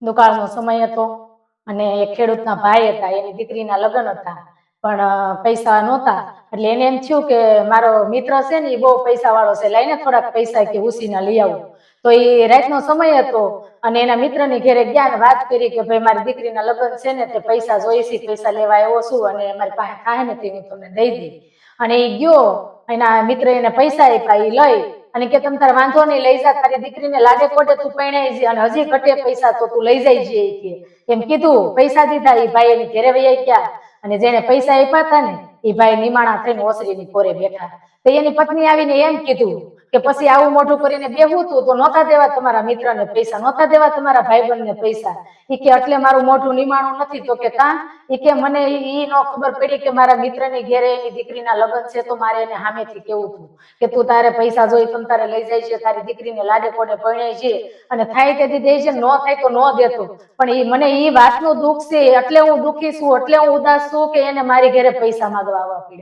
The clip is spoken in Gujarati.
દુકાળનો સમય હતો અને એક ખેડૂતના ભાઈ હતા, એની દીકરીના લગ્ન હતા, પણ પૈસા નહોતા. એટલે એને એમ થયું કે મારો મિત્ર છે ને એ બહુ પૈસા વાળો છે, લઈને થોડાક પૈસા કે ઉસીના લઈ આવું. તો એ રાતનો સમય હતો અને એના મિત્રની ઘરે ગયા ને વાત કરી કે ભાઈ મારી દીકરીના લગ્ન છે ને તે પૈસા જોઈશે, પૈસા લેવા આવ્યો છું અને મારી પાસે થાય ને તે હું તમને દઈ દઈ. અને એ ગયો, એના મિત્ર એને પૈસા આપ્યા, એ લઈ અને કે તમ તારે વાંધો નહીં, લઈ જા, તારી દીકરીને લાડે કોડે તું પરણાઈ જા અને હજી ઘટે પૈસા તો તું લઈ જાય છે એમ કીધું. પૈસા દીધા, એ ભાઈ એની ઘરે વહી ગયા અને જેને પૈસા આપ્યા હતા ને એ ભાઈ નિમાણા થઈને ઓસરીની કોરે બેઠા. તો એની પત્ની આવીને એમ કીધું કે પછી આવું મોઢું કરીને બેહું તું તો નહોતા દેવા તમારા મિત્રને પૈસા, નહોતા દેવા તમારા ભાઈબંધને પૈસા. એ કે એટલે મારું મોઢું નિમાણું નથી. તો કે કા? એ કે મને ઈ ન ખબર પડી કે મારા મિત્રની ઘરે એની દીકરીના લગ્ન છે તો મારે એને સામેથી કેવું હતું કે તું તારે પૈસા જોઈ તમ તારે લઈ જાય છે, તારી દીકરીને લાડે કોડે પરણાય છે અને થાય તેથી દે છે, ન થાય તો ન દેતો. પણ એ મને એ વાતનું દુઃખ છે એટલે હું દુઃખી છું, એટલે હું ઉદાસ છું કે એને મારી ઘરે પૈસા માંગવા આવવા પડ્યા.